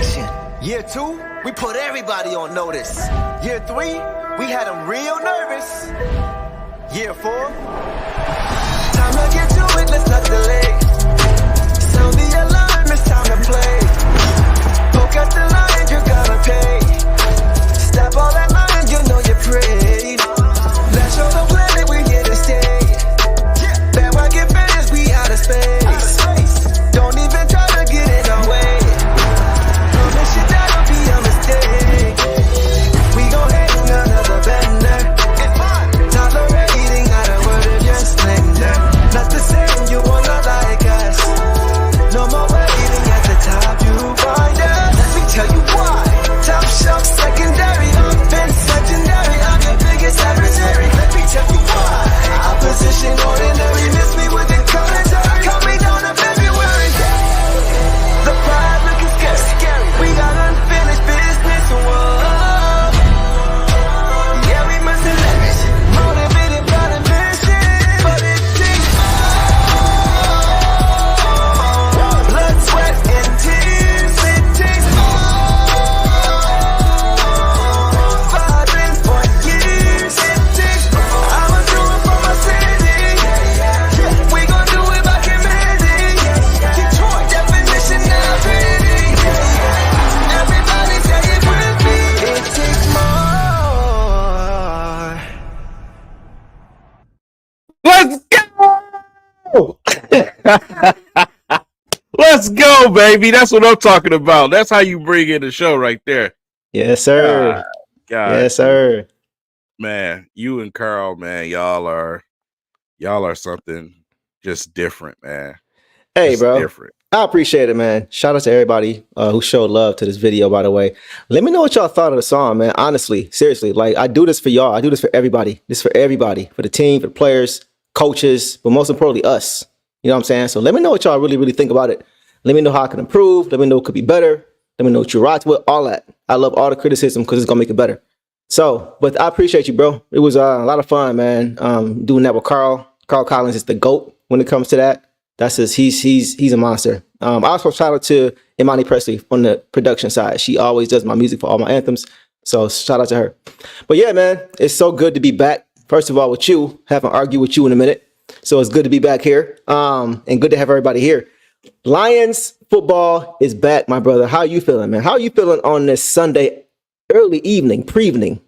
action. Year 2, we put everybody on notice. Year 3, we had them real nervous. Year 4, time to get to it, let's not delay. Sound the alarm, it's time to play. Poke at the line, you gotta pay. Step all that line, you know you're prayed. Let's show the planet we here to stay. Bad rocket fans, we out of space. Don't even try to get in our way. Promise you that'll be a mistake. We gon' hate another bender. Tolerating not a word of your slander. Not the same, you wanna like us. No more waiting at the top, you find us. Let me tell you why. Top shelf secondary, offense legendary. I'm your biggest adversary. Let me tell you why. Opposition ordinary, miss me with the commentary. Call me down to February. The pride looking scary. We got unfinished business. Whoa. Yeah, we must deliver. Motivated by the mission, but it takes blood, sweat, and tears. It takes fighting for years. It takes I'ma do it for my city. We gon' do it by committee. Detroit definition now pretty. Everybody say it with me. It takes more. Let's go! Let's go, baby. That's what I'm talking about. That's how you bring in the show right there. Yes, sir. God, Yes, sir. man, you and Carl, man, y'all are something just different, man. Hey, Just bro. different. I appreciate it, man. Shout out to everybody who showed love to this video, by the way. Let me know what y'all thought of the song, man. Honestly, seriously. Like, I do this for y'all. I do this for everybody. This is for everybody. For the team, for the players, coaches, but most importantly, us. You know what I'm saying? So let me know what y'all really, really think about it. Let me know how I can improve. Let me know what could be better. Let me know what you rocked with. All that. I love all the criticism because it's going to make it better. So, but I appreciate you, bro. It was a lot of fun, man. Doing that with Carl. Carl Collins is the GOAT when it comes to that. That's his, he's a monster. I also shout out to Imani Presley on the production side. She always does my music for all my anthems. So shout out to her. But yeah, man, it's so good to be back. First of all, with you, haven't argued with you in a minute. So it's good to be back here. And good to have everybody here. Lions football is back, my brother. How you feeling, man? How are you feeling on this Sunday early evening, pre-evening?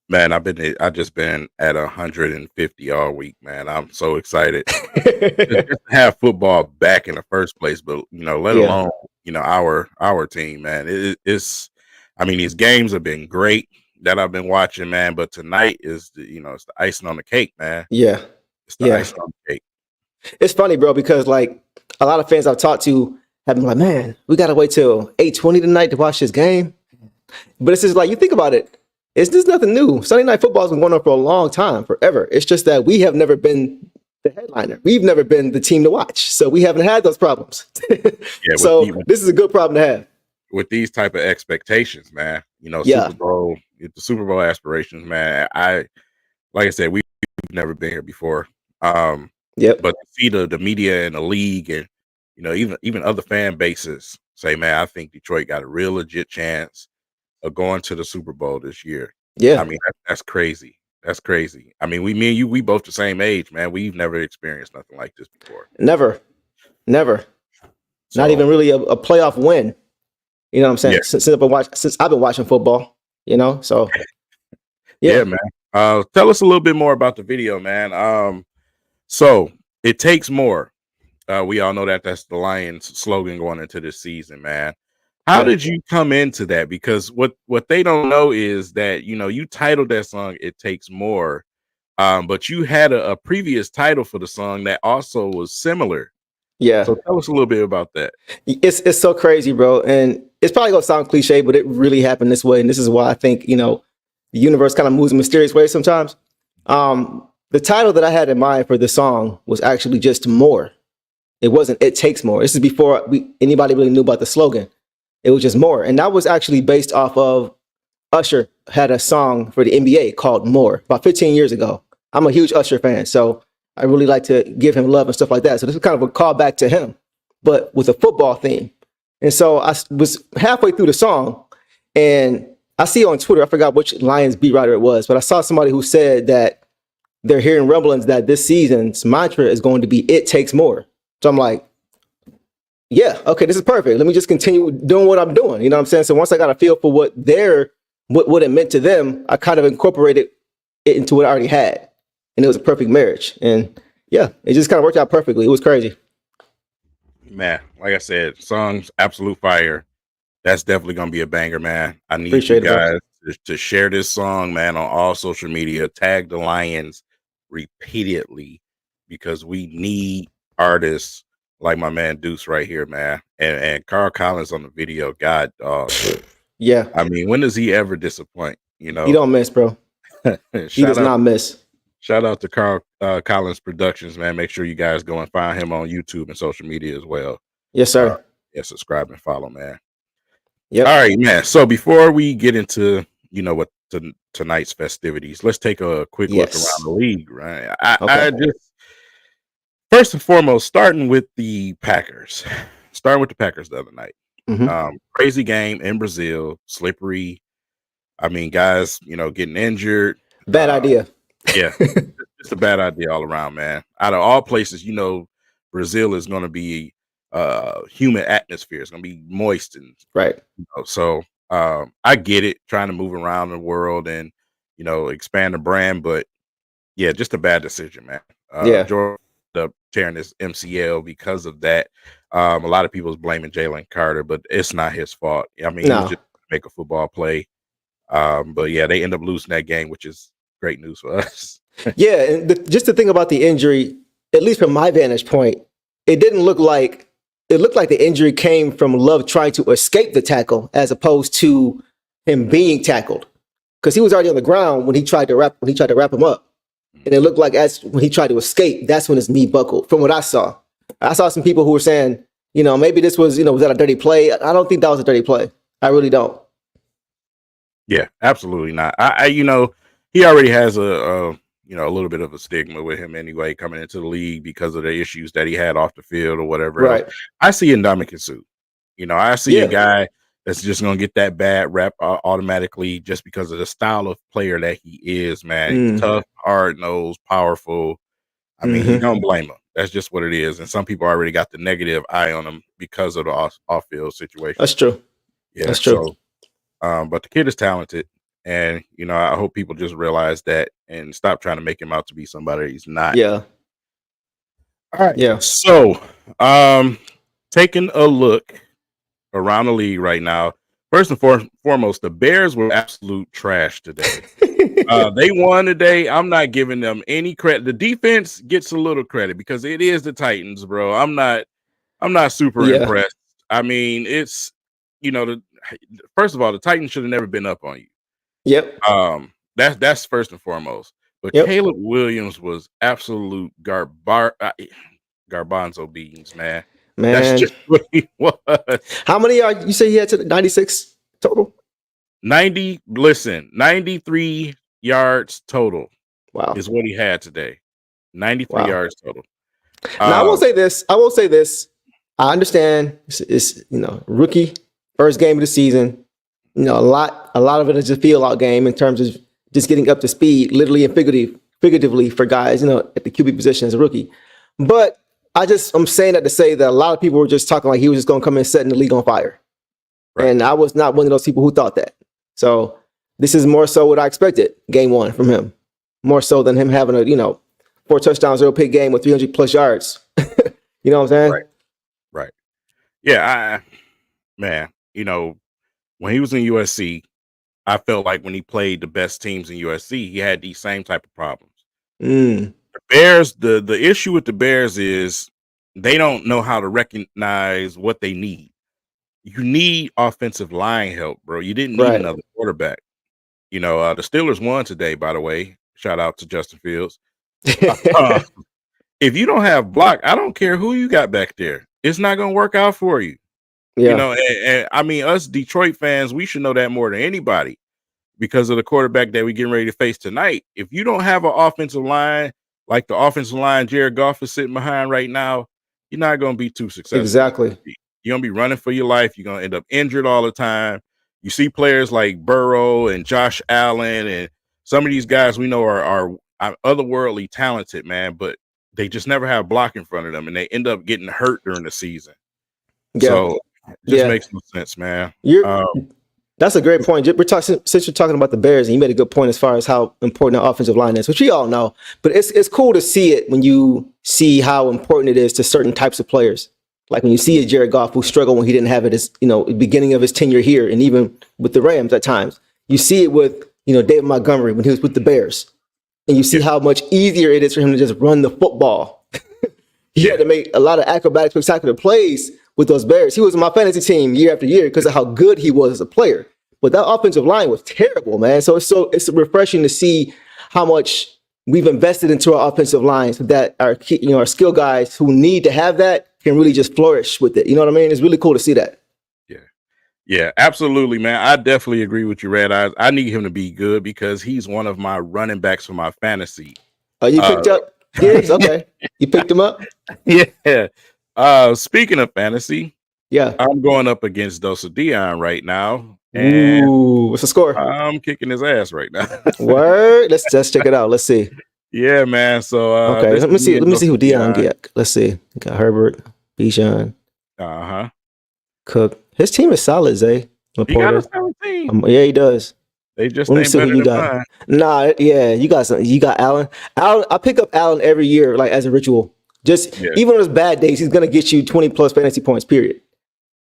Man, I've just been at 150 all week, man. I'm so excited just to have football back in the first place, but let alone our team, man. It's I mean, these games have been great that I've been watching, man. But tonight is it's the icing on the cake, man. Yeah, It's the icing on the cake. It's funny, bro, because like a lot of fans I've talked to have been like, man, we gotta wait till 8:20 tonight to watch this game. But it's just like, you think about it. It's just nothing new. Sunday Night Football has been going on for a long time, forever. It's just that we have never been the headliner. We've never been the team to watch. So we haven't had those problems. So this is a good problem to have. With these type of expectations, man. Super Bowl, the Super Bowl aspirations, man. Like I said, we've never been here before. But to see the media and the league and even other fan bases say, man, I think Detroit got a real legit chance of going to the Super Bowl this year. Yeah. I mean, that's crazy. That's crazy. I mean, me and you, we both the same age, man. We've never experienced nothing like this before. Never. So, Not even really a playoff win. You know what I'm saying? Yeah. Since I've been watching football, so yeah, man. Tell us a little bit more about the video, man. So it takes more. We all know that's the Lions slogan going into this season, man. How did you come into that? Because what they don't know is that, you titled that song, It Takes More. But you had a previous title for the song that also was similar. Yeah. So tell us a little bit about that. It's so crazy, bro. And it's probably going to sound cliche, but it really happened this way. And this is why I think, the universe kind of moves in mysterious ways sometimes. The title that I had in mind for the song was actually just More. It wasn't It Takes More. This is before anybody really knew about the slogan. It was just More. And that was actually based off of Usher had a song for the NBA called More about 15 years ago. I'm a huge Usher fan, so I really like to give him love and stuff like that. So this is kind of a callback to him, but with a football theme. And so I was halfway through the song, and I see on Twitter, I forgot which Lions beat writer it was, but I saw somebody who said that they're hearing rumblings that this season's mantra is going to be "It takes more." So I'm like, yeah, okay, this is perfect. Let me just continue doing what I'm doing. You know what I'm saying? So once I got a feel for what it meant to them, I kind of incorporated it into what I already had, and it was a perfect marriage. And yeah, it just kind of worked out perfectly. It was crazy. Man, like I said, songs absolute fire. That's definitely gonna be a banger, man. I need Appreciate you it, guys to share this song, man, on all social media. Tag the Lions repeatedly because we need artists like my man Deuce right here, man. And Carl Collins on the video. God, Yeah, I mean, when does he ever disappoint? You know, he don't miss, bro. He does not miss. Shout out to Carl Collins Productions, man. Make sure you guys go and find him on YouTube and social media as well. Yes, sir. Yeah, subscribe and follow, man. Yep. All right, man. So before we get into what tonight's festivities, let's take a quick look around the league, right? I just first and foremost, starting with the Packers the other night. Crazy game in Brazil, slippery. I mean, guys, getting injured. Bad idea. Yeah, it's a bad idea all around, man. Out of all places, Brazil is going to be humid atmosphere. It's going to be moist and right. So I get it, trying to move around the world and expand the brand, but yeah, just a bad decision, man. Georgia ended up tearing this MCL because of that. A lot of people is blaming Jalen Carter, but it's not his fault. I mean, he was just make a football play. But yeah, they end up losing that game, which is great news for us. Yeah, and just to think about the injury, at least from my vantage point, it looked like the injury came from Love trying to escape the tackle as opposed to him being tackled, because he was already on the ground when he tried to wrap him up, and it looked like when he tried to escape, that's when his knee buckled. From what I saw some people who were saying, maybe this was was that a dirty play? I don't think that was a dirty play. I really don't. Yeah, absolutely not. He already has a little bit of a stigma with him anyway, coming into the league because of the issues that he had off the field or whatever. Right. Else. I see Ndamukong Suh. I see a guy that's just going to get that bad rep automatically just because of the style of player that he is, man. He's tough, hard-nosed, powerful. I mean, you don't blame him. That's just what it is. And some people already got the negative eye on him because of the off-field situation. That's true. Yeah, that's true. But the kid is talented. And, I hope people just realize that and stop trying to make him out to be somebody he's not. Yeah. All right. Yeah. So, taking a look around the league right now, first and foremost, the Bears were absolute trash today. They won today. I'm not giving them any credit. The defense gets a little credit because it is the Titans, bro. I'm not super impressed. I mean, it's, first of all, the Titans should have never been up on you. Yep. That's first and foremost. But Caleb Williams was absolute garbanzo beans, man. That's just what he was. How many you say he had to 96 total? 93 yards total. Wow. Is what he had today. 93 yards total. Now I will say this. I understand it's rookie, first game of the season. A lot of it is a feel out game in terms of just getting up to speed, literally and figuratively for guys, at the QB position as a rookie. But I'm saying that to say that a lot of people were just talking like he was just going to come in setting the league on fire. Right. And I was not one of those people who thought that. So this is more so what I expected game one from him. More so than him having a, 4 touchdowns, 0 pick game with 300 plus yards. You know what I'm saying? Right. Yeah. Man, when he was in USC, I felt like when he played the best teams in USC, he had these same type of problems. The Bears, the issue with the Bears is they don't know how to recognize what they need. You need offensive line help, bro. You didn't need another quarterback. The Steelers won today, by the way. Shout out to Justin Fields. If you don't have block, I don't care who you got back there. It's not going to work out for you. Yeah. And I mean, us Detroit fans, we should know that more than anybody because of the quarterback that we're getting ready to face tonight. If you don't have an offensive line like the offensive line Jared Goff is sitting behind right now, you're not going to be too successful. Exactly. You're gonna be running for your life. You're gonna end up injured all the time. You see players like Burrow and Josh Allen and some of these guys we know are otherworldly talented, man, but they just never have block in front of them, and they end up getting hurt during the season. Yeah. So it just makes no sense, man. That's a great point. Since you're talking about the Bears, and you made a good point as far as how important the offensive line is, which we all know. But it's cool to see it when you see how important it is to certain types of players. Like when you see a Jared Goff who struggled when he didn't have it as, beginning of his tenure here, and even with the Rams at times. You see it with, David Montgomery when he was with the Bears. And you see how much easier it is for him to just run the football. He had to make a lot of acrobatic, spectacular plays with those Bears. He was on my fantasy team year after year because of how good he was as a player. But that offensive line was terrible, man. So it's refreshing to see how much we've invested into our offensive lines so that our skill guys who need to have that can really just flourish with it. You know what I mean? It's really cool to see that. Yeah, absolutely, man. I definitely agree with you, Red Eyes. I need him to be good because he's one of my running backs for my fantasy. Oh, you picked up Gibbs? Okay. You picked him up? Yeah. Speaking of fantasy, I'm going up against Dose of Dion right now. And what's the score? I'm kicking his ass right now. Word. Let's check it out. Let's see. Yeah, man. So okay, let me see who Dion get. Let's see. We got Herbert, Bijan, Cook. His team is solid, Zay. He got a solid team. Yeah, he does. They just ain't better than mine. Nah, yeah, you got some. You got Allen. I pick up Allen every year, like as a ritual. Even on his bad days, he's gonna get you 20 plus fantasy points. Period.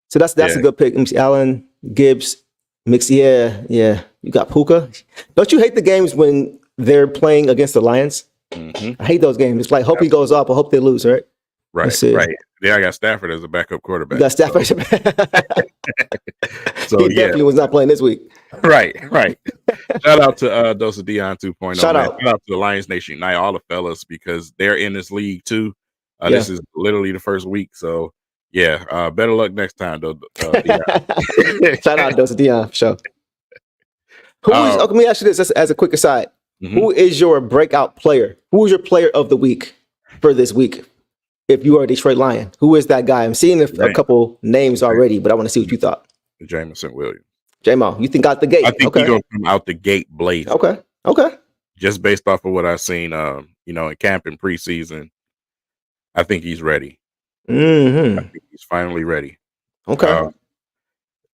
So that's a good pick. Allen, Gibbs, Mix. Yeah. You got Puka. Don't you hate the games when they're playing against the Lions? Mm-hmm. I hate those games. It's like hope he goes off, I hope they lose, right? Right. Yeah, I got Stafford as a backup quarterback. You got Stafford. So he definitely was not playing this week. Right. Shout out to Dose of Dion 2.0. Shout out to the Lions Nation Unite, all the fellas, because they're in this league too. This is literally the first week. So better luck next time, though. Shout out Dose of Dion for sure. Let me ask you this as a quick aside. Mm-hmm. Who is your breakout player? Who is your player of the week for this week? If you are a Detroit Lion, who is that guy? I'm seeing a couple names already, but I want to see what you thought. Jameson Williams. J-Mo, you think out the gate? I think he's going to come out the gate blazing. Okay. Just based off of what I've seen, in camp and preseason, I think he's ready. Mm-hmm. I think he's finally ready. Okay.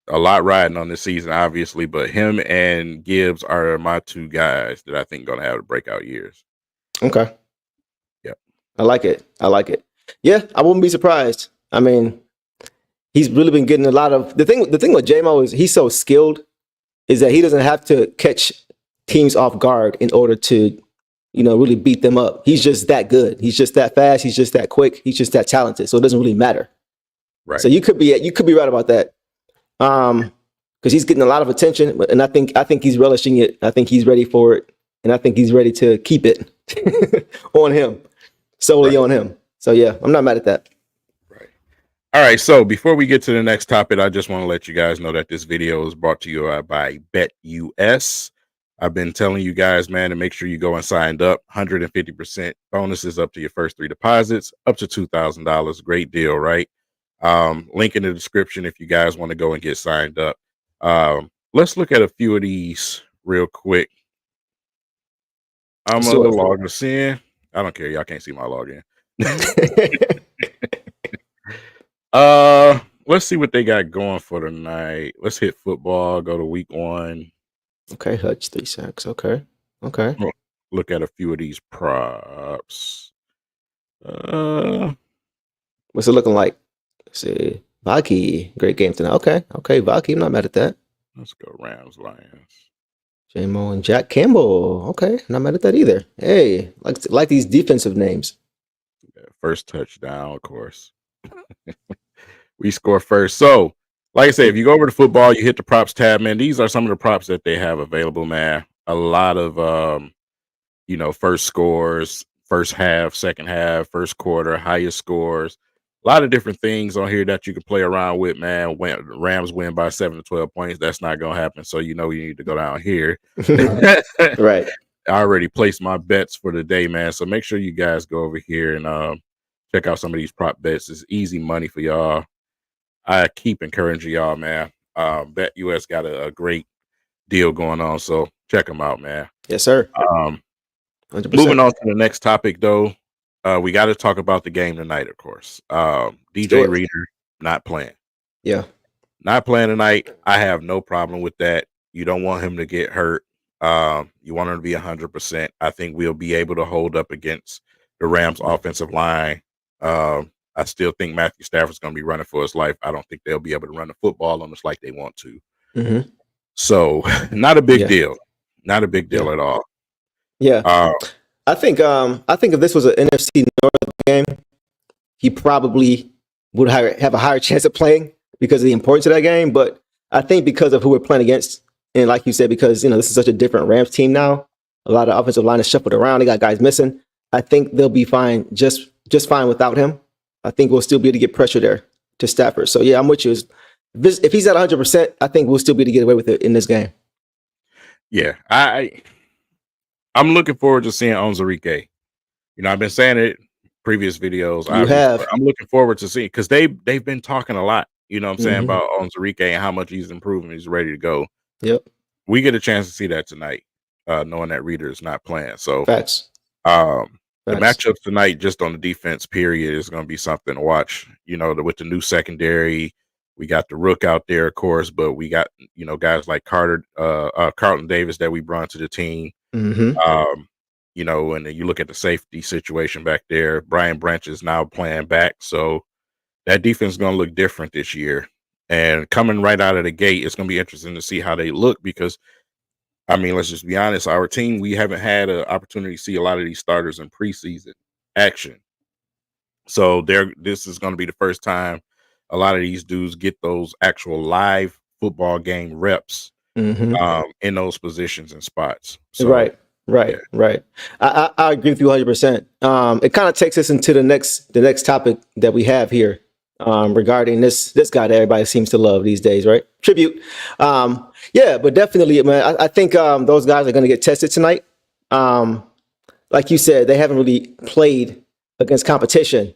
A lot riding on this season, obviously, but him and Gibbs are my two guys that I think going to have breakout years. Okay. Yep. I like it. Yeah, I wouldn't be surprised. I mean, he's really been getting a lot of the thing with J-Mo is he's so skilled is that he doesn't have to catch teams off guard in order to, really beat them up. He's just that good. He's just that fast. He's just that quick. He's just that talented. So it doesn't really matter. Right. So you could be right about that. Because he's getting a lot of attention, and I think he's relishing it. I think he's ready for it, and I think he's ready to keep it solely on him. So yeah, I'm not mad at that. Right. All right. So before we get to the next topic, I just want to let you guys know that this video is brought to you by BetUS. I've been telling you guys, man, to make sure you go and sign up. 150% bonuses up to your first 3 deposits, up to $2,000. Great deal, right? Link in the description if you guys want to go and get signed up. Let's look at a few of these real quick. I'm going to log us in. I don't care. Y'all can't see my login. Let's see what they got going for tonight. Let's hit football. Go to week 1. Okay, Hutch 3 sacks. Okay. Look at a few of these props. What's it looking like? Let's see. Vaki, great game tonight. Okay, Vaki, I'm not mad at that. Let's go Rams, Lions. J-Mo and Jack Campbell. Okay, not mad at that either. Hey, like these defensive names. First touchdown, of course. We score first. So, like I say, if you go over to football, you hit the props tab, man. These are some of the props that they have available, man. A lot of, first scores, first half, second half, first quarter, highest scores. A lot of different things on here that you can play around with, man. When Rams win by 7 to 12 points, that's not going to happen. So, you need to go down here. Right. I already placed my bets for the day, man. So make sure you guys go over here and check out some of these prop bets. It's easy money for y'all. I keep encouraging y'all, man. Bet US got a great deal going on, so check them out, man. Yes, sir. Um, 100%. Moving on to the next topic, though, we got to talk about the game tonight, of course. DJ Reader not playing. Yeah. Not playing tonight. I have no problem with that. You don't want him to get hurt. You want him to be 100%. I think we'll be able to hold up against the Rams offensive line. I still think Matthew Stafford's going to be running for his life. I don't think they'll be able to run the football on us like they want to. Mm-hmm. So not a big deal. Not a big deal at all. Yeah. I think if this was an NFC North game, he probably would have a higher chance of playing because of the importance of that game. But I think because of who we're playing against, and like you said, because this is such a different Rams team now, a lot of offensive line is shuffled around. They got guys missing. I think they'll be fine, just fine without him. I think we'll still be able to get pressure there to Stafford. So yeah, I'm with you. If he's at 100%, I think we'll still be able to get away with it in this game. Yeah, I'm looking forward to seeing Onzarike. I've been saying it previous videos. I'm looking forward to seeing because they've been talking a lot. You know what I'm saying about Onzarike and how much he's improving. He's ready to go. Yep. We get a chance to see that tonight, knowing that Reader is not playing. So facts. The matchups tonight, just on the defense period, is going to be something to watch. With the new secondary, we got the Rook out there, of course, but we got guys like Carlton Davis that we brought to the team. Mm-hmm. And then you look at the safety situation back there. Brian Branch is now playing back, so that defense is going to look different this year. And coming right out of the gate, it's going to be interesting to see how they look because, let's just be honest, our team, we haven't had an opportunity to see a lot of these starters in preseason action. So this is going to be the first time a lot of these dudes get those actual live football game reps in those positions and spots. So, Right. I agree with you 100%. It kind of takes us into the next topic that we have here regarding this guy that everybody seems to love these days, right? Tribute. But definitely, man, I think those guys are going to get tested tonight. Like you said, they haven't really played against competition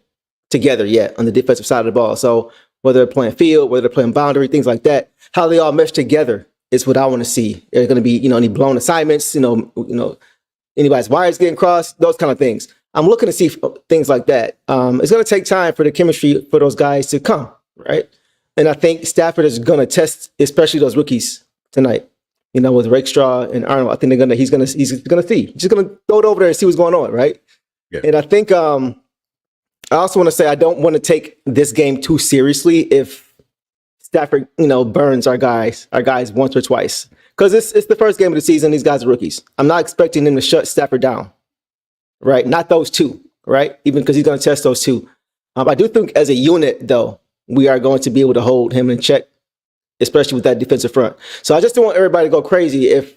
together yet on the defensive side of the ball. So whether they're playing field, whether they're playing boundary, things like that, how they all mesh together is what I want to see. There's going to be, any blown assignments, anybody's wires getting crossed, those kind of things. I'm looking to see things like that. It's going to take time for the chemistry for those guys to come, right? And I think Stafford is going to test, especially those rookies tonight. With Rakestraw and Arnold, I think he's going to see. He's just going to throw it over there and see what's going on, right? Yeah. And I think I also want to say I don't want to take this game too seriously if Stafford, burns our guys once or twice. Because it's the first game of the season. These guys are rookies. I'm not expecting him to shut Stafford down, right? Not those two, right? Even because he's going to test those two. I do think as a unit, though, we are going to be able to hold him in check, especially with that defensive front. So I just don't want everybody to go crazy if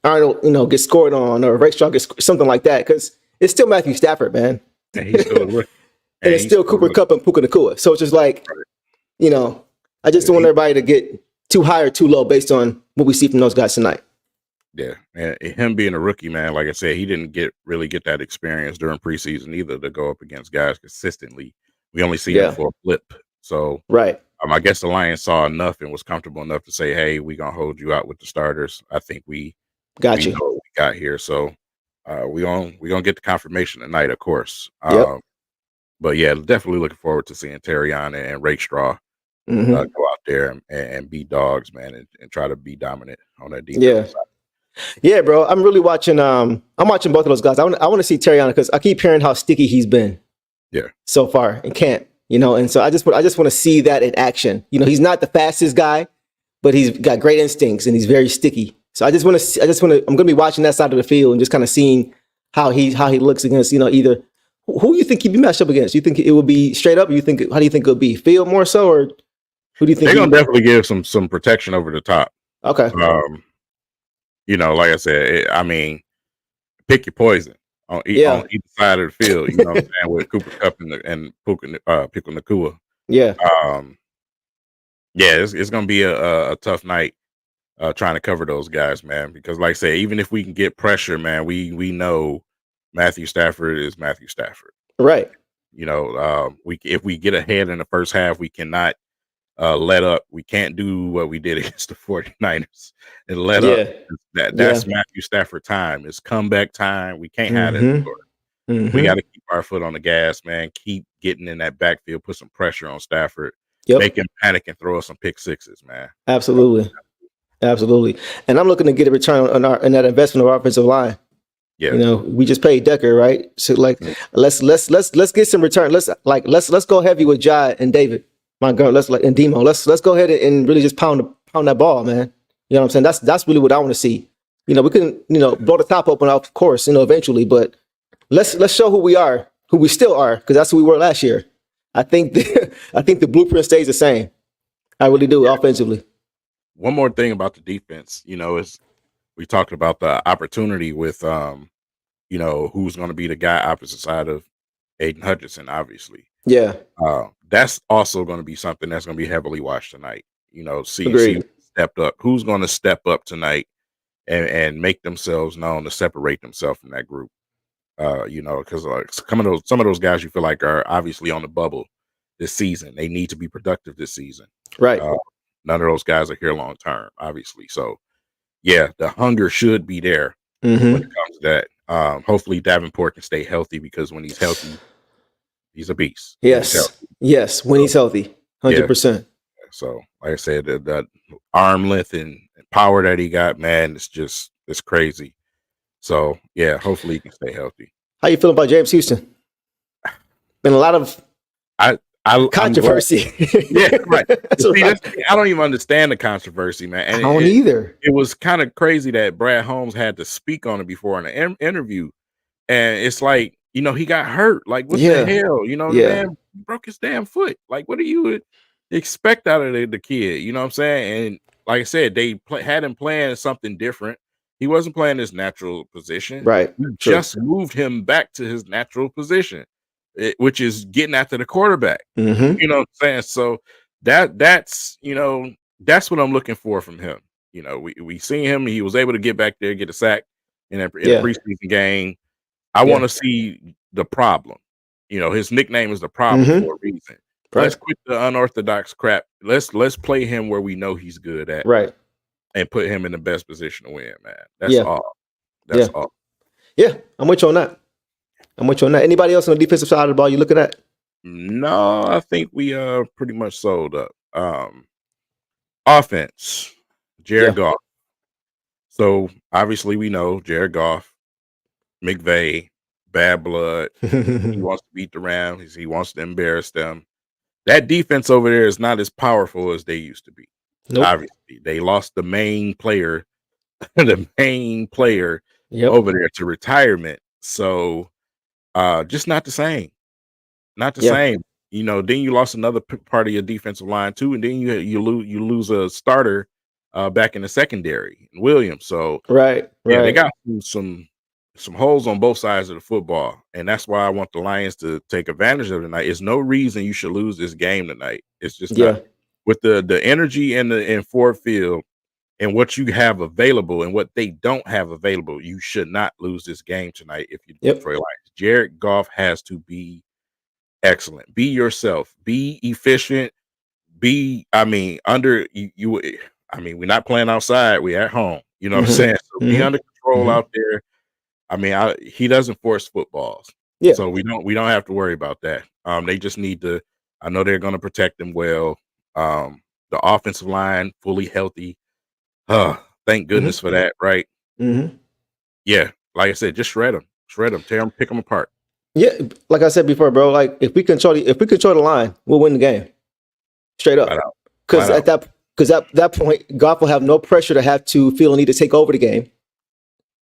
Arnold, gets scored on or Rakestraw gets something like that, because it's still Matthew Stafford, man. And he's still a rookie. And it's still Cooper Kupp and Puka Nacua. So it's just like, I just don't want everybody to get too high or too low based on what we see from those guys tonight. Yeah, and him being a rookie, man, like I said, he didn't really get that experience during preseason either to go up against guys consistently. We only see him for a blip. So right. I guess the Lions saw enough and was comfortable enough to say, "Hey, we're gonna hold you out with the starters." I think we know what we got here. So we're gonna get the confirmation tonight, of course. But yeah, definitely looking forward to seeing Terrion and Rakestraw go out there and be dogs, man, and try to be dominant on that defense side. Yeah, bro. I'm really watching. I'm watching both of those guys. I want to see Terrion because I keep hearing how sticky he's been. Yeah. So far in camp, and so I just want to see that in action. He's not the fastest guy, but he's got great instincts and he's very sticky. So I'm going to be watching that side of the field and just kind of seeing how he looks against, either who you think he'd be matched up against. You think it would be straight up? How do you think it would be? Field more so, or who do you think? They're gonna definitely give some protection over the top. Okay. Like I said, pick your poison on either side of the field. You know what I'm saying, with Cooper Kupp and Puka Nacua. Yeah. It's gonna be a tough night trying to cover those guys, man. Because like I said, even if we can get pressure, man, we know Matthew Stafford is Matthew Stafford. Right. If we get ahead in the first half, we cannot let up. We can't do what we did against the 49ers and let up. That's Matthew Stafford time. It's comeback time. We can't have that. We got to keep our foot on the gas, man. Keep getting in that backfield, put some pressure on Stafford, make him panic and throw us some pick sixes, man. Absolutely. And I'm looking to get a return on that investment of our offensive line. Yeah. You know, we just paid Decker, right? So like, let's get some return. Let's go heavy with Jai and David, my girl. And Demo. Let's go ahead and really just pound that ball, man. You know what I'm saying? That's really what I want to see. You know, we can, blow the top open, of course, eventually, but let's show who we are, who we still are, because that's who we were last year. I think the blueprint stays the same. I really do, offensively. One more thing about the defense, is we talked about the opportunity with, who's going to be the guy opposite side of Aiden Hutchinson, obviously. Yeah. That's also going to be something that's going to be heavily watched tonight. See who stepped up. Who's going to step up tonight and make themselves known to separate themselves from that group. Because some of those guys you feel like are obviously on the bubble this season. They need to be productive this season. Right. None of those guys are here long term, obviously. So, yeah, the hunger should be there when it comes to that. Hopefully, Davenport can stay healthy because when he's healthy, he's a beast. Yes, when he's healthy, 100%. Yeah. So, like I said, the arm length and power that he got, man, it's crazy. So, yeah, hopefully he can stay healthy. How you feeling about James Houston? Been a lot of controversy. Yeah, right. See, I don't even understand the controversy, man. And I don't either. It was kind of crazy that Brad Holmes had to speak on it before in an interview. And it's like, he got hurt. Like, what the hell? The man broke his damn foot. Like, what do you expect out of the kid? You know what I'm saying? And like I said, they had him playing something different. He wasn't playing his natural position. Right. Just moved him back to his natural position, which is getting after the quarterback. You know what I'm saying? So that's what I'm looking for from him. We seen him. He was able to get back there, get a sack in a preseason game. I want to see the problem. His nickname is the problem for a reason. Right. Let's quit the unorthodox crap. Let's play him where we know he's good at. Right. And put him in the best position to win, man. That's all. That's all. Yeah, I'm with you on that. Anybody else on the defensive side of the ball you looking at? No, I think we are pretty much sold up. Offense, Jared Goff. So obviously we know Jared Goff, McVay, bad blood. He wants to beat the Rams. He wants to embarrass them. That defense over there is not as powerful as they used to be. Nope. Obviously, they lost the main player, over there to retirement. So, just not the same. Not the same. Then you lost another part of your defensive line too, and then you lose a starter back in the secondary, Williams. So, they got some holes on both sides of the football, and that's why I want the Lions to take advantage of it tonight. There's no reason you should lose this game tonight. It's just not. With the energy in Ford Field and what you have available and what they don't have available, you should not lose this game tonight if you Detroit Lions. Jared Goff has to be excellent. Be yourself. Be efficient. We're not playing outside. We're at home. You know what I'm saying? So be under control out there. He doesn't force footballs. Yeah. So we don't have to worry about that. They just need to. I know they're going to protect them well. The offensive line fully healthy. Thank goodness for that, right? Yeah, like I said, just shred them, tear them, pick them apart. Yeah, like I said before, bro. Like if we control the line, we'll win the game. Straight up. Because at that point, Goff will have no pressure to have to feel a need to take over the game.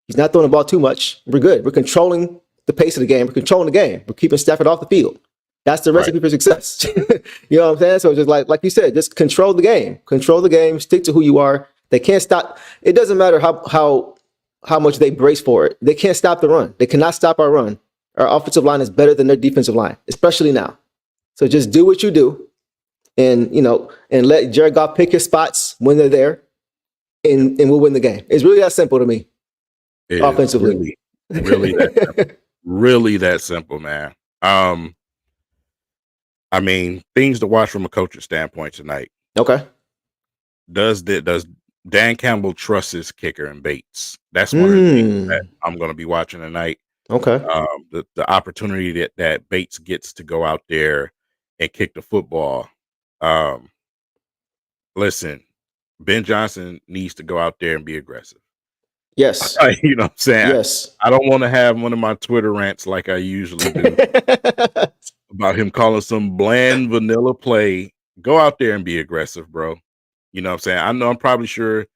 He's not throwing the ball too much. We're good. We're controlling the pace of the game. We're controlling the game. We're keeping Stafford off the field. That's the recipe for success. You know what I'm saying? So just like you said, just control the game. Control the game. Stick to who you are. They can't stop. It doesn't matter how much they brace for it. They can't stop the run. They cannot stop our run. Our offensive line is better than their defensive line, especially now. So just do what you do, and let Jared Goff pick his spots when they're there, and we'll win the game. It's really that simple to me. Offensively, really that simple. Really that simple, man. Things to watch from a coaching standpoint tonight. Okay. Does Dan Campbell trust his kicker and Bates? That's one of the things that I'm going to be watching tonight. Okay. The opportunity that Bates gets to go out there and kick the football. Listen, Ben Johnson needs to go out there and be aggressive. Yes. You know what I'm saying? Yes. I don't want to have one of my Twitter rants like I usually do about him calling some bland vanilla play. Go out there and be aggressive, bro. You know what I'm saying? I'm probably sure.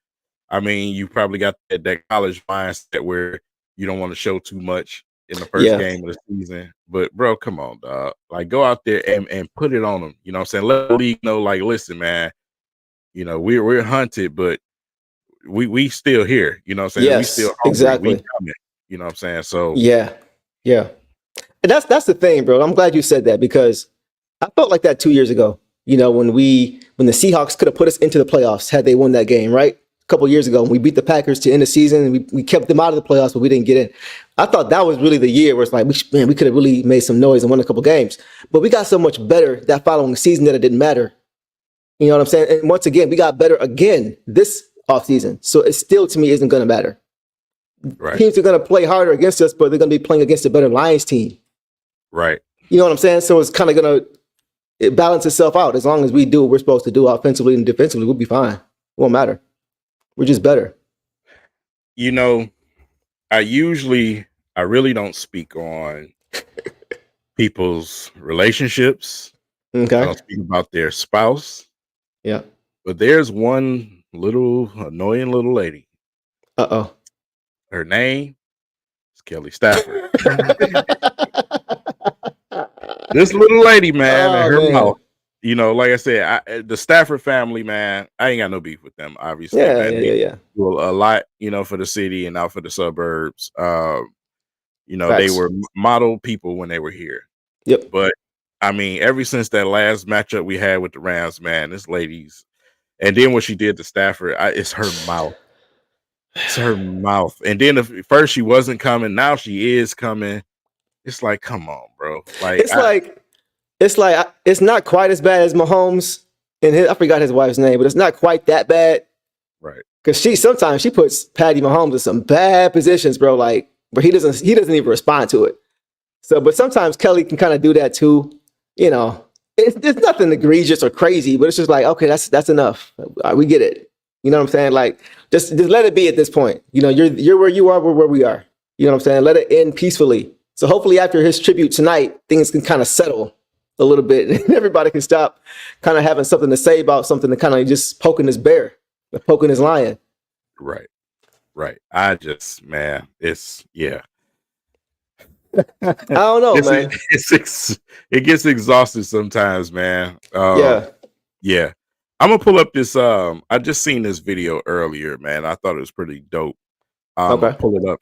I mean, you probably got that college mindset where you don't want to show too much in the first game of the season. But bro, come on, dog. Like, go out there and put it on them. You know what I'm saying? Let the league know, like, listen, man, you know, we're hunted, but we still here. You know what I'm saying? Yes, we still hungry. exactly. We coming. You know what I'm saying? So yeah. And that's the thing, bro. I'm glad you said that because I felt like that 2 years ago. You know, when the Seahawks could have put us into the playoffs had they won that game, right? A couple years ago, when we beat the Packers to end the season, and we kept them out of the playoffs, but we didn't get in. I thought that was really the year where it's like, we could have really made some noise and won a couple games. But we got so much better that following season that it didn't matter. You know what I'm saying? And once again, we got better again this offseason. So it still, to me, isn't going to matter. right. Teams are going to play harder against us, but they're going to be playing against a better Lions team. Right. You know what I'm saying? So it's kind of going to balance itself out. As long as we do what we're supposed to do offensively and defensively, we'll be fine. It won't matter. We're just better. You know, I really don't speak on people's relationships. Okay. I don't speak about their spouse. Yeah. But there's one little annoying little lady. Uh-oh. Her name is Kelly Stafford. This little lady, man, and her mouth. You know, like I said, the Stafford family, man, I ain't got no beef with them, obviously. Yeah. Do a lot, you know, for the city and out for the suburbs. You know, Facts. they were model people when they were here. Yep. But I mean, ever since that last matchup we had with the Rams, man, this lady's, and then what she did to Stafford, it's her mouth. It's her mouth. And then at first she wasn't coming, now she is coming. It's like, come on, bro. Like it's not quite as bad as Mahomes and I forgot his wife's name, but it's not quite that bad. Right. Because sometimes she puts Patty Mahomes in some bad positions, bro. Like where he doesn't even respond to it. So, but sometimes Kelly can kind of do that too. You know, it's nothing egregious or crazy, but it's just like, okay, that's enough. We get it. You know what I'm saying? Like, just let it be at this point. You know, you're where you are, we're where we are. You know what I'm saying? Let it end peacefully. So hopefully after his tribute tonight, things can kind of settle a little bit and everybody can stop kind of having something to say about something to kind of just poking his bear, poking his lion. Right. I just, man, it's, yeah. I don't know, man. It gets exhausted sometimes, man. Yeah. I'm gonna pull up this. I just seen this video earlier, man. I thought it was pretty dope. Okay. Pull it up.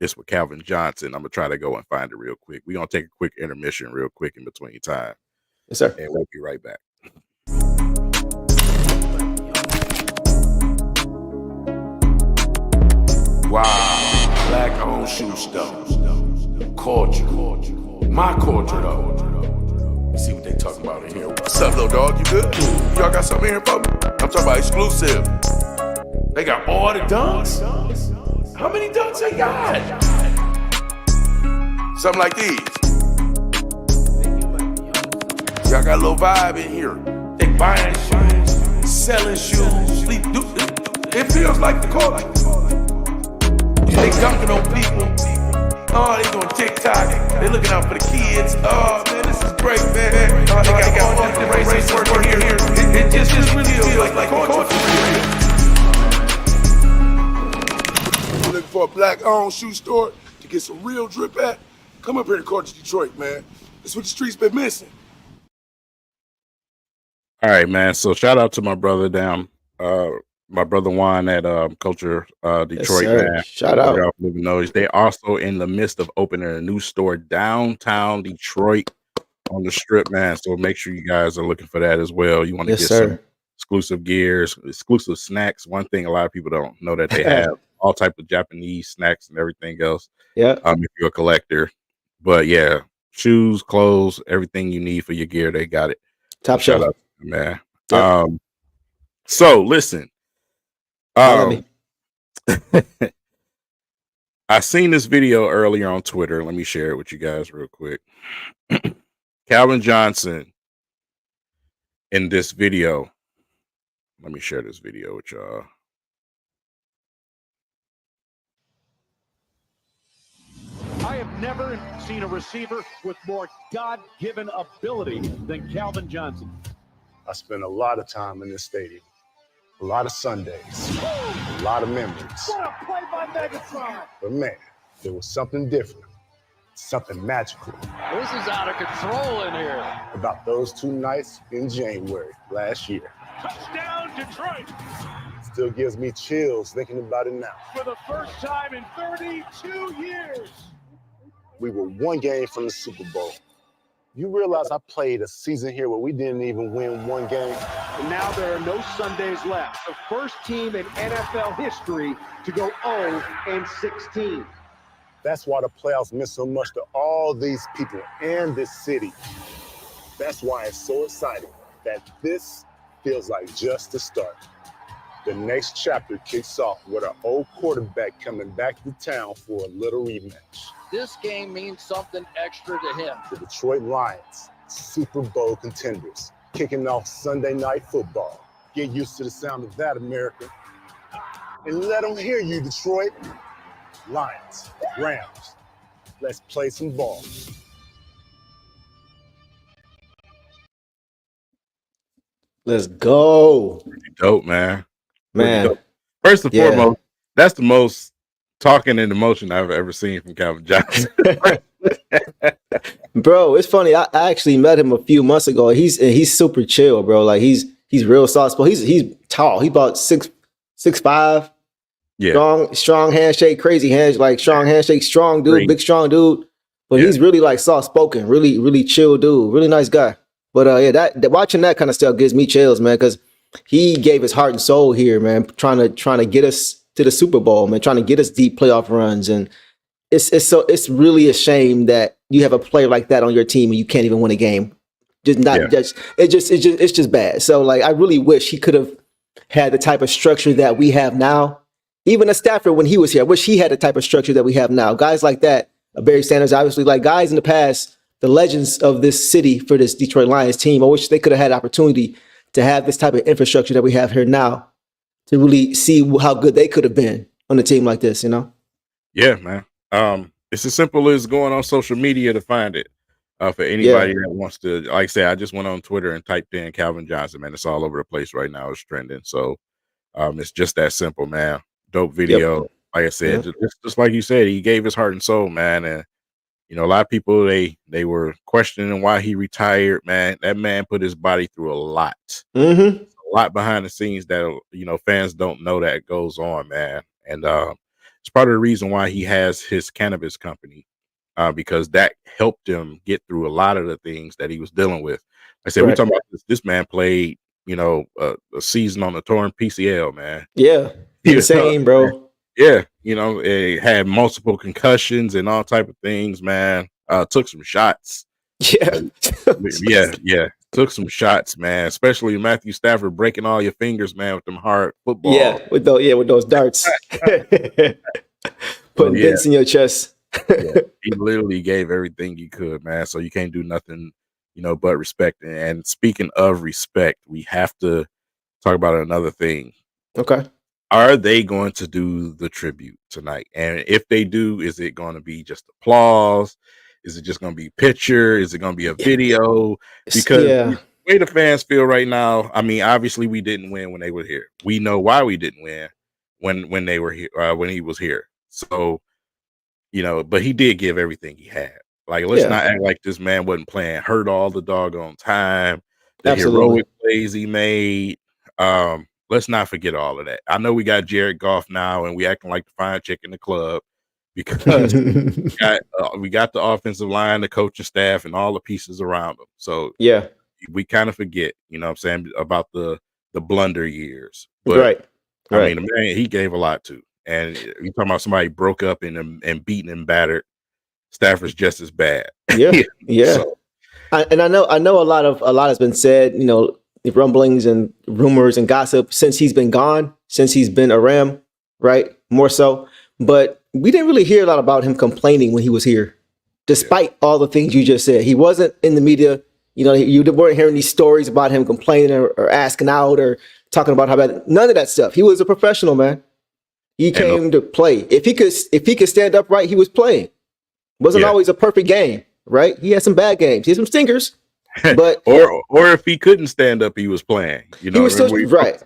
It's with Calvin Johnson. I'm gonna try to go and find it real quick. We're gonna take a quick intermission real quick in between time. Yes, sir. And we'll be right back. Wow, black owned shoe store. Culture. My culture though. Let's see what they talking about in here. What's up, little dog? You good? Y'all got something in here for me? I'm talking about exclusive. They got all the dunks? How many dunks they got? Something like these. Y'all got a little vibe in here. They buying shoes, selling shoes, it feels like the culture. They dunking on people. Oh, they doing TikTok. They looking out for the kids. Oh, man, this is great, man. They got all different races working here. It just really feels like culture. You're looking for a black-owned shoe store to get some real drip at? Come up here to Culture Detroit, man. That's what the streets been missing. All right, man. So shout out to my brother down, my brother Juan at Culture Detroit, yes, man. Shout out. They also in the midst of opening a new store downtown Detroit on the strip, man. So make sure you guys are looking for that as well. You want to get some exclusive gears, exclusive snacks. One thing a lot of people don't know that they have all type of Japanese snacks and everything else. Yeah. If you're a collector. But yeah, shoes, clothes, everything you need for your gear, they got it. Top shout shelf. out, man. Yep. So listen. Holla at me. I seen this video earlier on Twitter. Let me share it with you guys real quick. Calvin Johnson in this video. Let me share this video with y'all. I have never seen a receiver with more God-given ability than Calvin Johnson. I spent a lot of time in this stadium, a lot of Sundays, a lot of memories. What a play by Megatron! But man, there was something different, something magical. This is out of control in here. About those 2 nights in January last year. Touchdown, Detroit! Still gives me chills thinking about it now. For the first time in 32 years. We were 1 game from the Super Bowl. You realize I played a season here where we didn't even win 1 game? And now there are no Sundays left. The first team in NFL history to go 0-16. That's why the playoffs meant so much to all these people and this city. That's why it's so exciting that this feels like just the start. The next chapter kicks off with our old quarterback coming back to town for a little rematch. This game means something extra to him. The Detroit Lions, Super Bowl contenders, kicking off Sunday Night Football. Get used to the sound of that, America. And let them hear you, Detroit. Lions, Rams, let's play some ball. Let's go. Dope, man. Man. Dope. First and foremost, that's the most talking and emotion I've ever seen from Calvin Johnson. Bro, it's funny. I actually met him a few months ago. He's super chill, bro. Like he's real soft. He's tall. He about 6'5". Yeah. Strong handshake, crazy handshake, like strong handshake, strong dude, big strong dude. But he's really like soft spoken, really, really chill dude, really nice guy. But that watching that kind of stuff gives me chills, man, because he gave his heart and soul here, man, trying to get us to the Super Bowl, man, trying to get us deep playoff runs. And it's really a shame that you have a player like that on your team and you can't even win a game. It's just bad. So like I really wish he could have had the type of structure that we have now. Even at Stafford when he was here, I wish he had the type of structure that we have now. Guys like that, Barry Sanders, obviously, like guys in the past, the legends of this city for this Detroit Lions team. I wish they could have had opportunity to have this type of infrastructure that we have here now to really see how good they could have been on a team like this, you know? Yeah, man. It's as simple as going on social media to find it. For anybody that wants to, like I say, I just went on Twitter and typed in Calvin Johnson, man. It's all over the place right now. It's trending. So it's just that simple, man. Dope video. Yep. Like I said, just like you said, he gave his heart and soul, man. And you know, a lot of people they were questioning why he retired, man. That man put his body through a lot. Mm-hmm. A lot behind the scenes that, you know, fans don't know that goes on, man. And it's part of the reason why he has his cannabis company, because that helped him get through a lot of the things that he was dealing with. I said, we're talking about this man played, you know, a season on the torn PCL, man. Yeah. Insane, bro. Yeah. You know, it had multiple concussions and all type of things, man. Took some shots. Yeah. yeah. Took some shots, man. Especially Matthew Stafford breaking all your fingers, man, with them hard football. Yeah, with those darts. Putting dents in your chest. He literally gave everything he could, man. So you can't do nothing, you know, but respect. And speaking of respect, we have to talk about another thing. Okay. Are they going to do the tribute tonight? And if they do, is it going to be just applause? Is it just going to be picture? Is it going to be a video? Because the way the fans feel right now, I mean, obviously we didn't win when they were here. We know why we didn't win when they were here, when he was here. So, you know, but he did give everything he had. Like, let's not act like this man wasn't playing hurt all the doggone time. The heroic plays he made. Let's not forget all of that. I know we got Jared Goff now, and we acting like the fine chick in the club because we got the offensive line, the coaching staff, and all the pieces around them. So we kind of forget, you know what I'm saying, about the blunder years. But I mean, the man, he gave a lot too. And you talking about somebody broke up and beaten and battered. Stafford's just as bad. Yeah. So. And I know a lot has been said, you know, rumblings and rumors and gossip since he's been gone, since he's been a Ram, right? More so. But we didn't really hear a lot about him complaining when he was here, despite all the things you just said. He wasn't in the media. You know, you weren't hearing these stories about him complaining or asking out or talking about how bad. None of that stuff. He was a professional, man. He came to play. If he could stand up right, he was playing. Wasn't always a perfect game, right? He had some bad games. He had some stinkers. But or if he couldn't stand up, he was playing. You know, he was still right.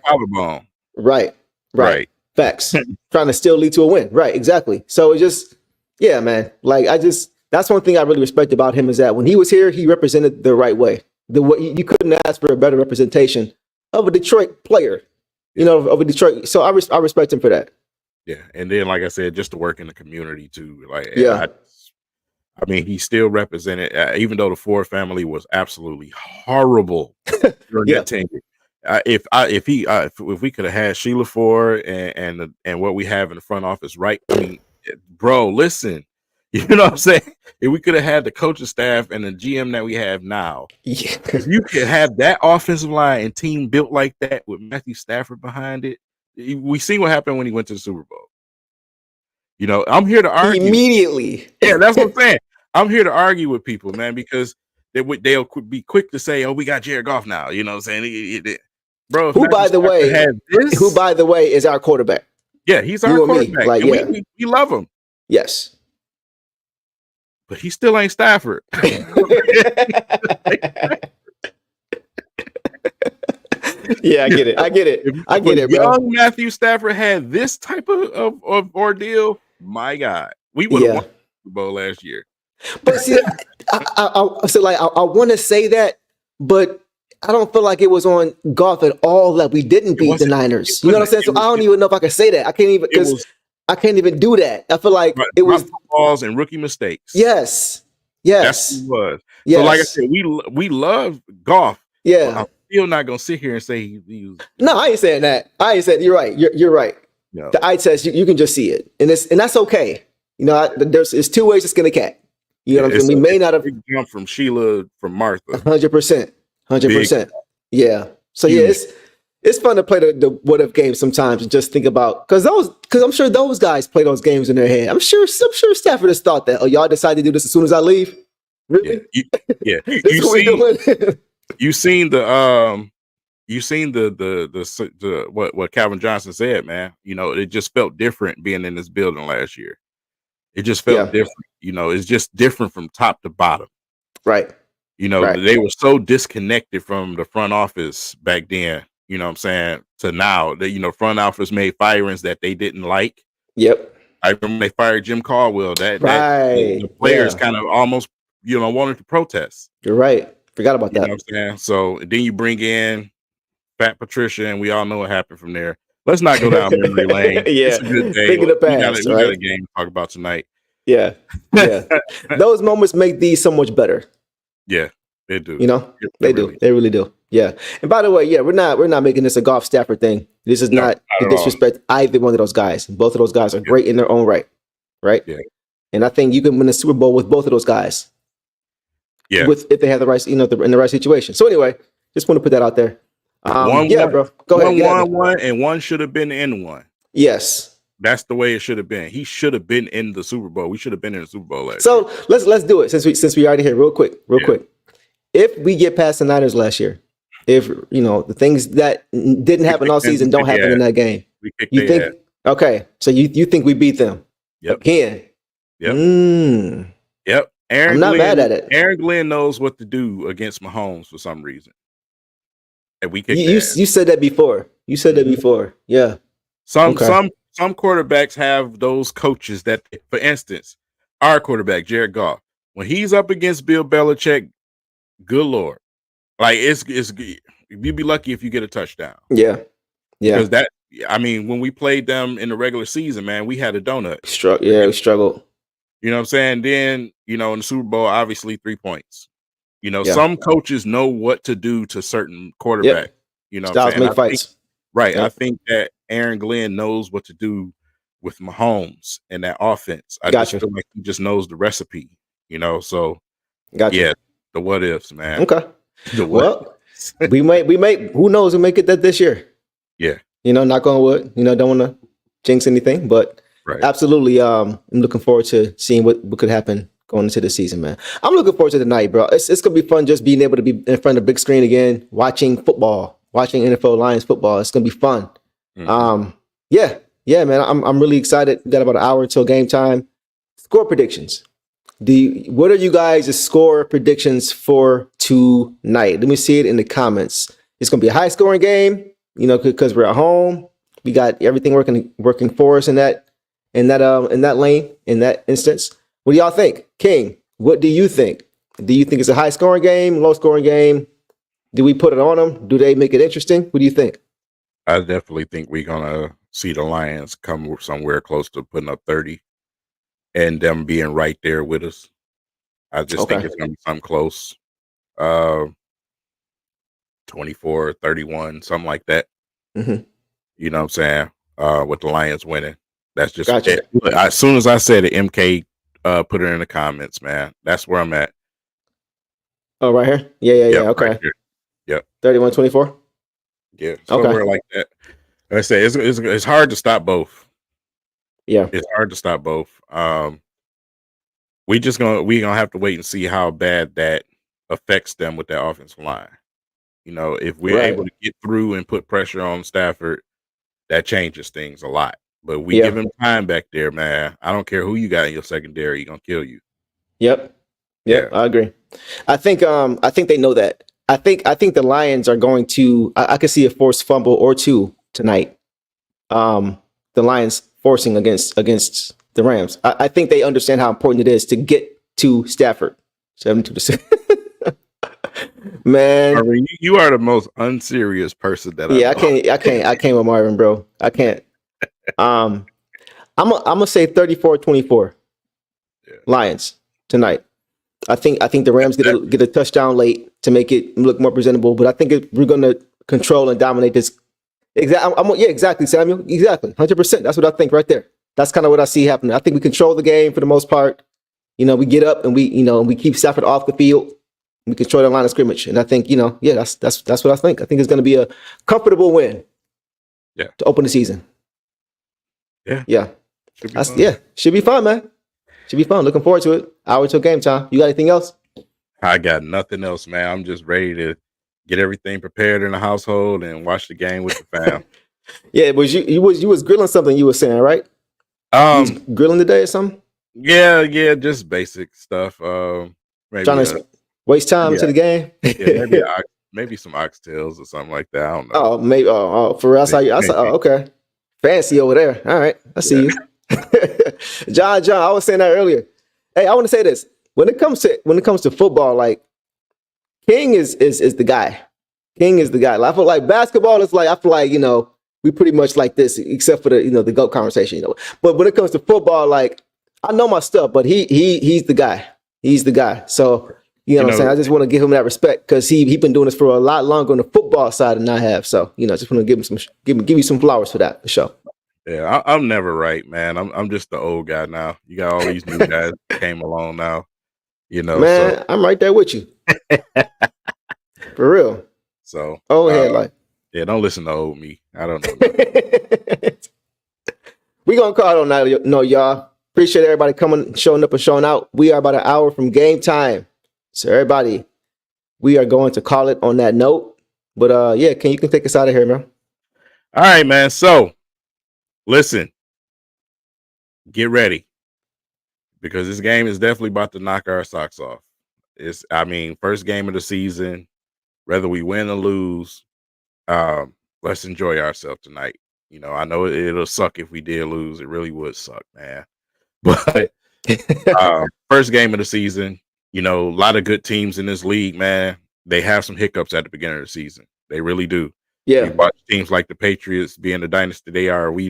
Right. Facts. Trying to still lead to a win. Right. Exactly. So it's just, yeah, man. Like that's one thing I really respect about him is that when he was here, he represented the right way. The way you couldn't ask for a better representation of a Detroit player. You know, of a Detroit. So I respect him for that. Yeah, and then like I said, just to work in the community too. Like, yeah. I mean, he still represented, even though the Ford family was absolutely horrible during that tenure. If we could have had Sheila Ford and what we have in the front office, right? I mean, bro, listen, you know what I'm saying? If we could have had the coaching staff and the GM that we have now, if you could have that offensive line and team built like that with Matthew Stafford behind it, we seen what happened when he went to the Super Bowl. You know, I'm here to argue immediately. Yeah, that's what I'm saying. I'm here to argue with people, man, because they'll be quick to say, "Oh, we got Jared Goff now." You know what I'm saying, bro? Who, by the way, is our quarterback? Yeah, he's our quarterback. Like, we love him. Yes, but he still ain't Stafford. Yeah, I get it. Bro. Young Matthew Stafford had this type of ordeal. My God, we would have won the Super Bowl last year. But see, I want to say that, but I don't feel like it was on Goff at all that we didn't beat the Niners. You know what I'm saying? So I don't even know if I can say that. I can't even because I can't even do that. I feel like it was balls and rookie mistakes. Yes, that's what it was. Yes. So like I said, we love Goff. Yeah. I'm still not gonna sit here and say he was. No, I ain't saying that. I ain't saying you're right. You're right. No. The eye test, you can just see it, and that's okay. You know, there's two ways to skin a cat. You know what I'm saying? We may not have jumped from Sheila from Martha. 100%. Yeah. So it's fun to play the what if game sometimes and just think about because I'm sure those guys play those games in their head. I'm sure Stafford has thought that. Oh, y'all decide to do this as soon as I leave. Really? Yeah. You seen what Calvin Johnson said, man. You know, it just felt different being in this building last year. It just felt different. You know, it's just different from top to bottom. Right. You know, they were so disconnected from the front office back then, you know what I'm saying, to now that, you know, front office made firings that they didn't like. Yep. I remember they fired Jim Caldwell. The players kind of almost, you know, wanted to protest. You're right. Forgot about that. You know what I'm saying? So then you bring in Fat Patricia, and we all know what happened from there. Let's not go down memory lane. It's a good day. Think of the past, we got a game to talk about tonight. Yeah. Those moments make these so much better. Yeah, they do. You know, they do. They really do. Yeah. And by the way, we're not making this a Goff Stafford thing. This is not to disrespect either one of those guys. Both of those guys are great in their own right. Right. Yeah. And I think you can win a Super Bowl with both of those guys. Yeah. If they have the right, you know, in the right situation. So anyway, just want to put that out there. Bro. Go ahead. One, and one should have been in one. Yes. That's the way it should have been. He should have been in the Super Bowl. We should have been in the Super Bowl last year. Let's do it since we already here real quick. If we get past the Niners last year, if you know the things that didn't happen all season don't happen in that game, you think okay? So you think we beat them? Yep. Again. Yep. Yep. I'm not bad at it. Aaron Glenn knows what to do against Mahomes for some reason. And we you said that before. Yeah. Some quarterbacks have those coaches that, for instance, our quarterback Jared Goff, when he's up against Bill Belichick, good Lord, like it's you'd be lucky if you get a touchdown. Yeah. Because when we played them in the regular season, man, we had a donut. We struggled. You know what I'm saying? Then, you know, in the Super Bowl, obviously 3 points. You know, some coaches know what to do to certain quarterbacks. Yep. You know, styles make fights. Right. Yep. I think that Aaron Glenn knows what to do with Mahomes and that offense. I just feel like he just knows the recipe, you know. So, the what ifs, man. Okay. we may. Who knows? We may get that this year. Yeah. Knock on wood. Don't want to jinx anything, but Right. absolutely. I'm looking forward to seeing what could happen going into the season, man. I'm looking forward to tonight, bro. It's gonna be fun just being able to be in front of the big screen again, watching football, watching NFL Lions football. It's gonna be fun. Mhm. Yeah, man. I'm really excited. We got about an hour until game time. Score predictions. What are you guys' score predictions for tonight? Let me see it in the comments. It's gonna be a high scoring game, because we're at home. We got everything working for us in that lane, in that instance. What do y'all think? King, what do you think? Do you think it's a high scoring game, low scoring game? Do we put it on them? Do they make it interesting? What do you think? I definitely think we're gonna see the Lions come somewhere close to putting up 30 and them being right there with us. I just think Okay. it's gonna be something close. Uh 24-31, something like that. Mhm. You know what I'm saying? With the Lions winning. That's just Gotcha. it. As soon as I said it, MK put it in the comments, man. That's where I'm at. Oh, right here? Yeah. Yep, Okay. right here. Yep. 31-24? Yeah. Okay. Somewhere like that. Like I say it's hard to stop both. Yeah. It's hard to stop both. We gonna have to wait and see how bad that affects them with that offensive line. If we're Right. able to get through and put pressure on Stafford, that changes things a lot. But we Yeah. give him time back there, man. I don't care who you got in your secondary, he's gonna kill you. Yep. Yeah. I agree. I think they know that. I think the Lions are going to I could see a forced fumble or two tonight. The Lions forcing against the Rams. I think they understand how important it is to get to Stafford. 72%. Man. Marvin, you are the most unserious person that I know. I can't with Marvin, bro. I can't. I'm gonna say 34-24. Yeah. Lions tonight. I think the Rams get a touchdown late to make it look more presentable, but I think we're gonna control and dominate this. Exactly, Samuel. Exactly, 100%. That's what I think right there. That's kind of what I see happening. I think we control the game for the most part. We get up and we keep Stafford off the field. We control the line of scrimmage, and I think that's what I think. I think it's going to be a comfortable win. Yeah. To open the season. Yeah. Should be fun, man. Should be fun. Looking forward to it. Hour till game time. You got anything else? I got nothing else, man. I'm just ready to get everything prepared in the household and watch the game with the fam. Yeah, but you was grilling something you were saying, right? You was grilling today or something? Yeah, just basic stuff. Maybe Trying to waste time to the game. maybe some oxtails or something like that. I don't know. Oh, maybe. Oh, for us, okay. Fancy over there. All right, I see you, John. I was saying that earlier. Hey, I want to say this. When it comes to football, like King is the guy. King is the guy. I feel like basketball is like, I feel like, we pretty much like this, except for the GOAT conversation, But when it comes to football, like I know my stuff, but he's the guy. He's the guy. So what I'm saying? I just want to give him that respect because he been doing this for a lot longer on the football side than I have. So just want to give you some flowers for that, for sure. Yeah, I'm never right, man. I'm just the old guy now. You got all these new guys that came along now. Man, so. I'm right there with you. For real. So yeah, don't listen to old me. I don't know. We gonna call it on that. No, y'all. Appreciate everybody showing up and showing out. We are about an hour from game time. So everybody, we are going to call it on that note. But you can take us out of here, man. All right, man. So listen, get ready. Because this game is definitely about to knock our socks off. First game of the season, whether we win or lose, let's enjoy ourselves tonight. I know it'll suck if we did lose. It really would suck, man. But first game of the season, a lot of good teams in this league, man. They have some hiccups at the beginning of the season. They really do. Yeah. We watch teams like the Patriots being the dynasty they are. We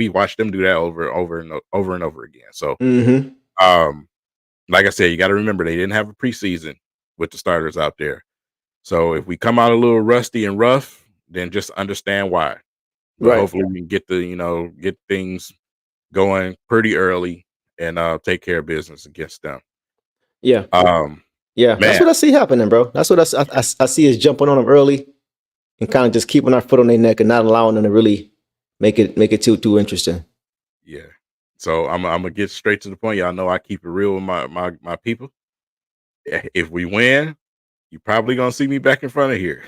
watch them do that over and over again. So, like I said, you got to remember they didn't have a preseason with the starters out there. So if we come out a little rusty and rough, then just understand why. But hopefully we can get things going pretty early and take care of business against them. Yeah. Yeah, that's what I see happening, bro. That's what I see is jumping on them early and kind of just keeping our foot on their neck and not allowing them to really make it too interesting. Yeah. So I'm gonna get straight to the point. Y'all know I keep it real with my people. If we win, you're probably gonna see me back in front of here.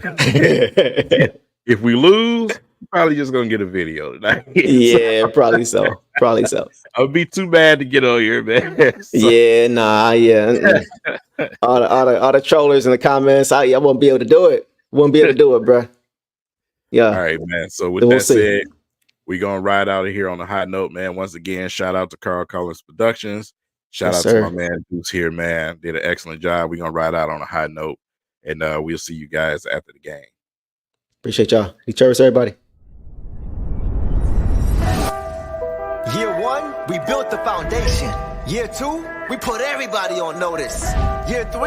If we lose, you're probably just gonna get a video tonight. Yeah, probably so. Probably so. I would be too bad to get on here, man. Yeah, nah, yeah. all the trollers in the comments, I won't be able to do it. Won't be able to do it, bro. Yeah. All right, man. So with that said, we're gonna ride out of here on a hot note, man. Once again, shout out to Carl Collins Productions. Shout out to my man who's here, man. Did an excellent job. We're gonna ride out on a high note, and we'll see you guys after the game. Appreciate y'all. Be cheers, everybody. Year 1, we built the foundation. Year 2, we put everybody on notice. Year 3,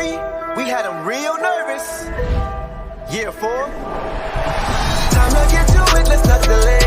we had them real nervous. Year 4, time to get to it, let's not delay.